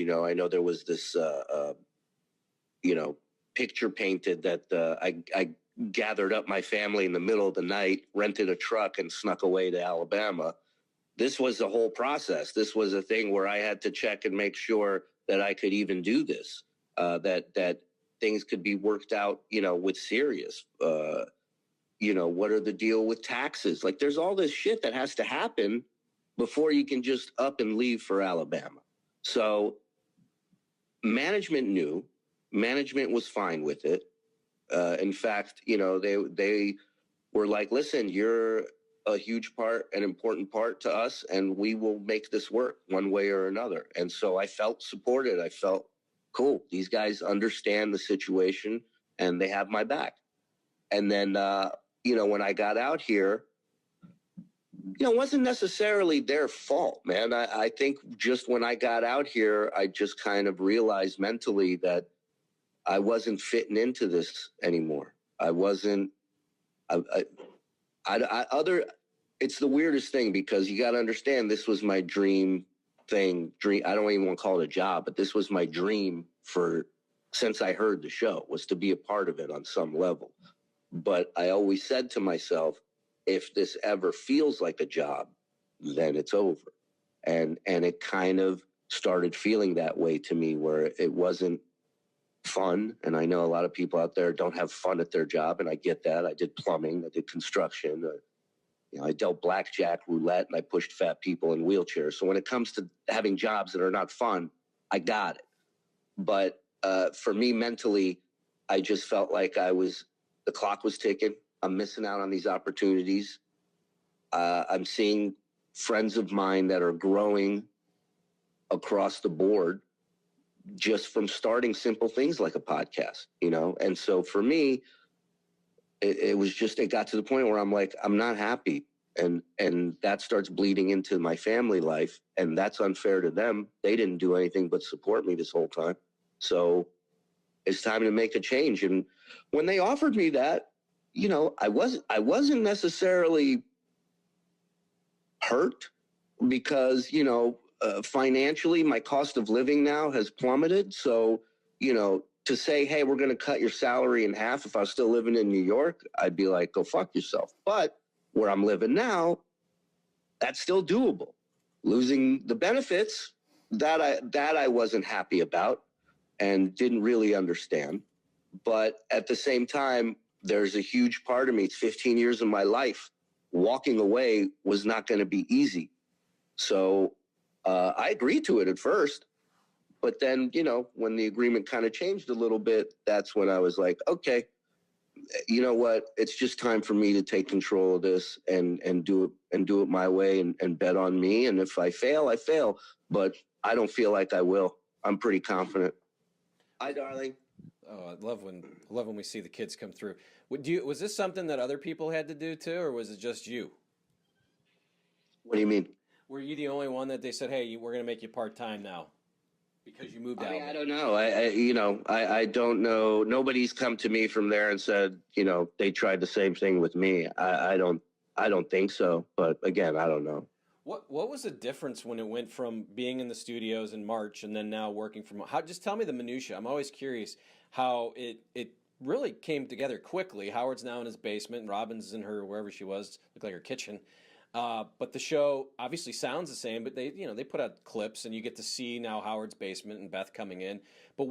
You know, I know there was this, you know, picture painted that I gathered up my family in the middle of the night, rented a truck, and snuck away to Alabama. This was the whole process. This was a thing where I had to check and make sure that I could even do this, that things could be worked out, you know, with Sirius. You know, what are the deal with taxes? Like, there's all this shit that has to happen before you can just up and leave for Alabama. So management knew, management was fine with it. In fact, you know, they were like, listen, you're a huge part, an important part to us, and we will make this work one way or another. And so I felt supported. I felt, cool, these guys understand the situation and they have my back. And then, you know, when I got out here, you know, it wasn't necessarily their fault, man. I think just when I got out here, I just kind of realized mentally that I wasn't fitting into this anymore. I wasn't, it's the weirdest thing because you got to understand this was my dream thing. I don't even want to call it a job, but this was my dream since I heard the show, was to be a part of it on some level. But I always said to myself, if this ever feels like a job, then it's over. And it kind of started feeling that way to me, where it wasn't fun. And I know a lot of people out there don't have fun at their job, and I get that. I did plumbing, I did construction, you know, I dealt blackjack, roulette, and I pushed fat people in wheelchairs. So when it comes to having jobs that are not fun, I got it. But for me mentally, I just felt like the clock was ticking. I'm missing out on these opportunities. I'm seeing friends of mine that are growing across the board just from starting simple things like a podcast, you know? And so for me, it got to the point where I'm like, I'm not happy. And that starts bleeding into my family life. And that's unfair to them. They didn't do anything but support me this whole time. So it's time to make a change. And when they offered me that, you know, I wasn't necessarily hurt because, you know, financially, my cost of living now has plummeted. So, you know, to say, hey, we're going to cut your salary in half if I was still living in New York, I'd be like, go fuck yourself. But where I'm living now, that's still doable. Losing the benefits, that I wasn't happy about and didn't really understand. But at the same time, there's a huge part of me. It's 15 years of my life. Walking away was not going to be easy. So I agreed to it at first. But then, you know, when the agreement kind of changed a little bit, that's when I was like, okay, you know what? It's just time for me to take control of this and do it my way and bet on me. And if I fail, I fail. But I don't feel like I will. I'm pretty confident. Hi, darling. Oh, I love when we see the kids come through. Was this something that other people had to do too, or was it just you? What do you mean? Were you the only one that they said, hey, we're going to make you part-time now because you moved out? I don't know. I don't know. Nobody's come to me from there and said, you know, they tried the same thing with me. I don't think so. But again, I don't know. What was the difference when it went from being in the studios in March and then now working from home? Just tell me the minutia. I'm always curious how it really came together quickly. Howard's now in his basement, and Robin's in her wherever she was, looked like her kitchen. But the show obviously sounds the same, but they put out clips and you get to see now Howard's basement and Beth coming in. But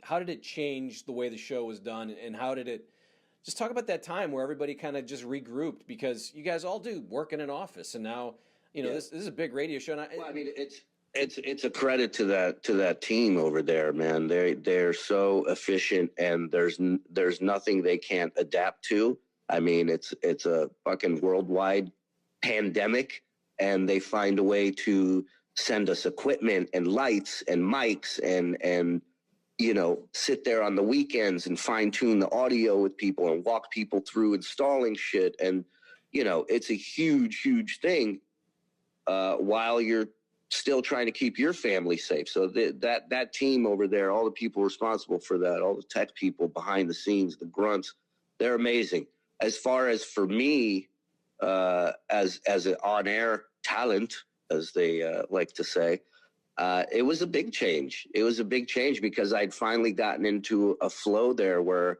how did it change the way the show was done, and how did it? Just talk about that time where everybody kind of just regrouped, because you guys all do work in an office, and now, you know, this is a big radio show. Well, I mean, it's a credit to that team over there, man. They're so efficient, and there's nothing they can't adapt to. I mean, it's a fucking worldwide pandemic, and they find a way to send us equipment and lights and mics and you know, sit there on the weekends and fine tune the audio with people and walk people through installing shit. And, you know, it's a huge, huge thing while you're still trying to keep your family safe. So that team over there, all the people responsible for that, all the tech people behind the scenes, the grunts, they're amazing. As far as for me, as an on-air talent, as they like to say, It was a big change. It was a big change because I'd finally gotten into a flow there where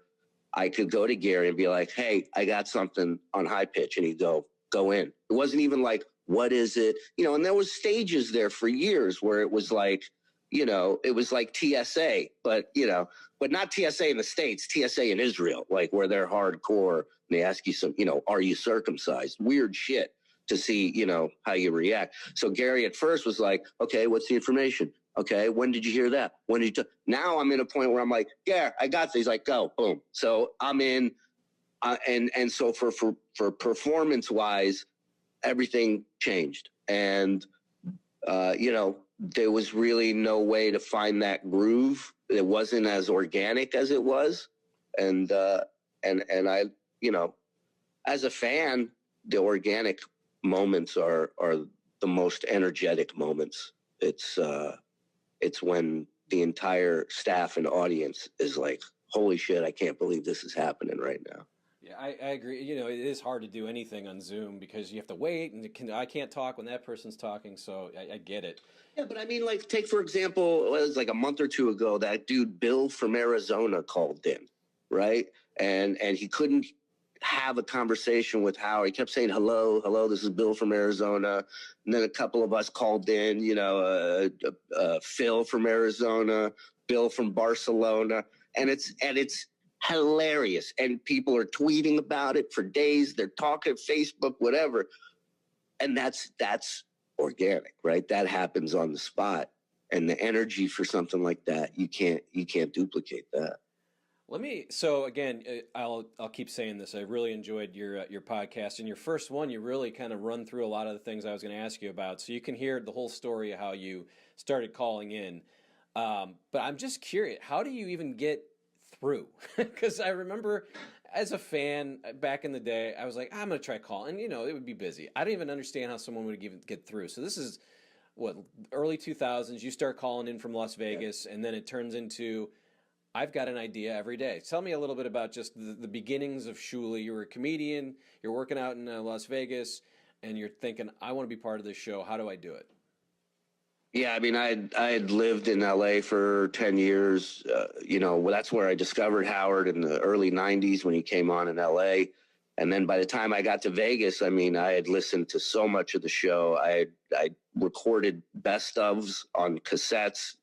I could go to Gary and be like, hey, I got something on high pitch. And he'd go in. It wasn't even like, what is it? You know, and there was stages there for years where it was like, you know, it was like TSA, but, you know, but not TSA in the States, TSA in Israel, like where they're hardcore. And they ask you some, you know, are you circumcised? Weird shit to see, you know, how you react. So Gary at first was like, okay, what's the information? Okay, when did you hear that? When did you? Now I'm in a point where I'm like, yeah, I got this. He's like, go, boom. So I'm in, and so for performance wise, everything changed, and you know, there was really no way to find that groove. It wasn't as organic as it was, and I, you know, as a fan, the organic moments are the most energetic moments. It's when the entire staff and audience is like, holy shit, I can't believe this is happening right now. Yeah, I agree. You know, it is hard to do anything on Zoom because you have to wait, and I can't talk when that person's talking, so I get it. Yeah, but I mean, like, take, for example, it was like a month or two ago, that dude Bill from Arizona called in, right? And he couldn't have a conversation with Howard. He kept saying, hello, this is Bill from Arizona. And then a couple of us called in, you know, Phil from Arizona, Bill from Barcelona. And it's hilarious. And people are tweeting about it for days. They're talking Facebook, whatever. And that's organic, right? That happens on the spot. And the energy for something like that, you can't duplicate that. So again, I'll keep saying this. I really enjoyed your podcast. In your first one, you really kind of run through a lot of the things I was going to ask you about, so you can hear the whole story of how you started calling in. But I'm just curious, how do you even get through? Because I remember as a fan back in the day, I was like, I'm going to try calling, and you know, it would be busy. I don't even understand how someone would even get through. So this is what, early 2000s. You start calling in from Las Vegas, and then it turns into, I've got an idea every day. Tell me a little bit about just the beginnings of Shuli. You were a comedian, you're working out in Las Vegas, and you're thinking, I want to be part of this show. How do I do it? Yeah, I mean, I had lived in LA for 10 years. You know, that's where I discovered Howard in the early 90s when he came on in LA. And then by the time I got to Vegas, I mean, I had listened to so much of the show. I recorded best ofs on cassettes.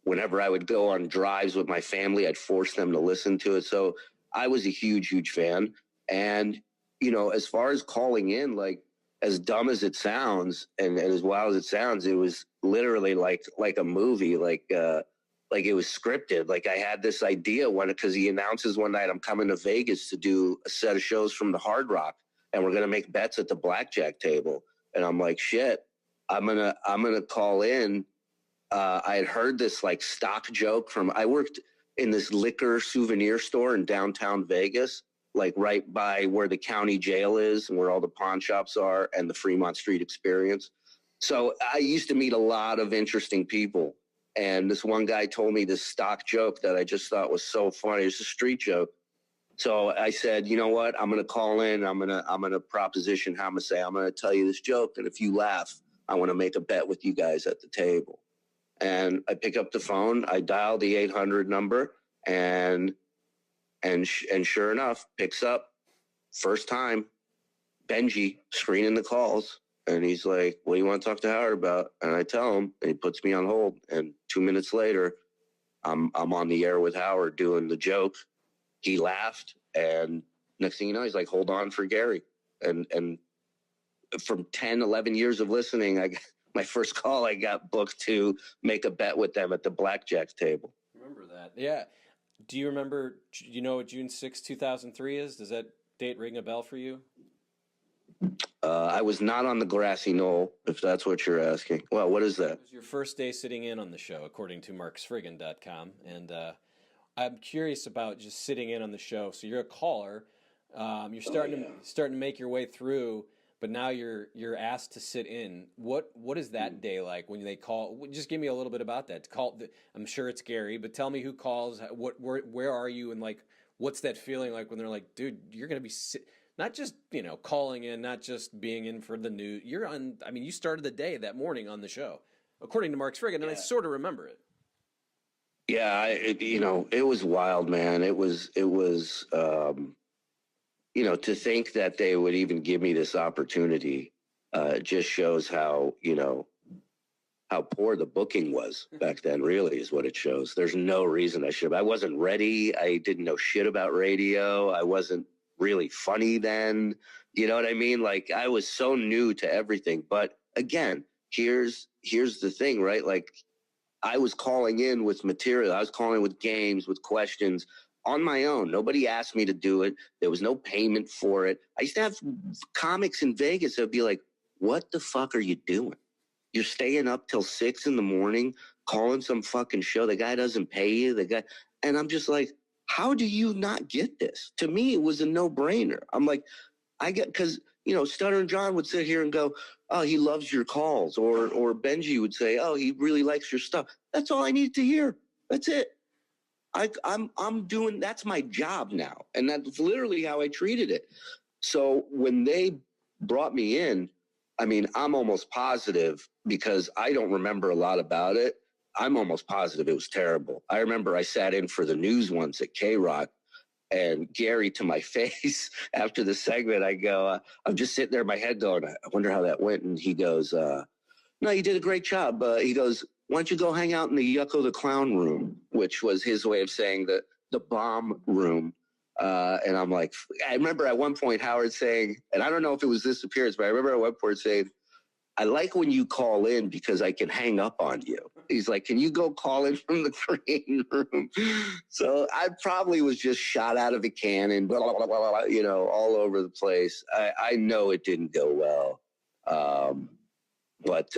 Whenever I would go on drives with my family, I'd force them to listen to it. So I was a huge fan. And, you know, as far as calling in, like, as dumb as it sounds and as wild as it sounds, it was literally like a movie, like it was scripted. Like, I had this idea because he announces one night, I'm coming to Vegas to do a set of shows from the Hard Rock, and we're going to make bets at the blackjack table. And I'm like, shit, I'm going to call in. I had heard this like stock joke I worked in this liquor souvenir store in downtown Vegas, like right by where the county jail is and where all the pawn shops are and the Fremont Street Experience. So I used to meet a lot of interesting people. And this one guy told me this stock joke that I just thought was so funny. It's a street joke. So I said, you know what? I'm going to call in. I'm going to proposition how I'm going to say, I'm going to tell you this joke. And if you laugh, I want to make a bet with you guys at the table. And I pick up the phone, I dial the 800 number, and sure enough, picks up. First time, Benji screening the calls, and he's like, "What do you want to talk to Howard about?" And I tell him, and he puts me on hold. And 2 minutes later, I'm on the air with Howard doing the joke. He laughed, and next thing you know, he's like, "Hold on for Gary." And from 10, 11 years of listening, my first call, I got booked to make a bet with them at the blackjack table. Remember that? Yeah. Do you remember, you know what June 6, 2003 is? Does that date ring a bell for you? I was not on the grassy knoll, if that's what you're asking. Well, what is that? It was your first day sitting in on the show, according to marksfriggin.com. And I'm curious about just sitting in on the show. So you're a caller. You're starting to make your way through, but now you're asked to sit in. What is that day like when they call? Just give me a little bit about that. I'm sure it's Gary, but tell me who calls. Where are you, and like what's that feeling like when they're like, dude, you're gonna be not just calling in, not just being in for the news. You're on. I mean, you started the day that morning on the show. according to Mark Sprigan, and I sort of remember it. Yeah, you know, it was wild, man. It was, you know, to think that they would even give me this opportunity just shows how, you know, how poor the booking was back then, really, is what it shows. There's no reason I wasn't ready. I didn't know shit about radio. I wasn't really funny then. You know what I mean? Like, I was so new to everything. But again, here's the thing, right? Like, I was calling in with material. I was calling with games, with questions on my own. Nobody asked me to do it. There was no payment for it. I used to have comics in Vegas that would be like, what the fuck are you doing? You're staying up till 6 a.m, calling some fucking show. The guy doesn't pay you. And I'm just like, how do you not get this? To me, it was a no-brainer. I'm like, because, you know, Stuttering John would sit here and go, oh, he loves your calls. Or Benji would say, oh, he really likes your stuff. That's all I need to hear. That's it. I'm doing, that's my job now. And that's literally how I treated it. So when they brought me in, I mean, I'm almost positive, because I don't remember a lot about it. I'm almost positive it was terrible. I remember I sat in for the news once at K-Rock, and Gary, to my face after the segment, I go, I'm just sitting there in my head going, I wonder how that went. And he goes, no, you did a great job. He goes, why don't you go hang out in the Yucko the Clown room, which was his way of saying the bomb room. And I'm like, I remember at one point Howard saying, and I don't know if it was this appearance, but I remember at one point saying, I like when you call in because I can hang up on you. He's like, can you go call in from the green room? So I probably was just shot out of a cannon, blah, blah, blah, blah, blah, you know, all over the place. I know it didn't go well. But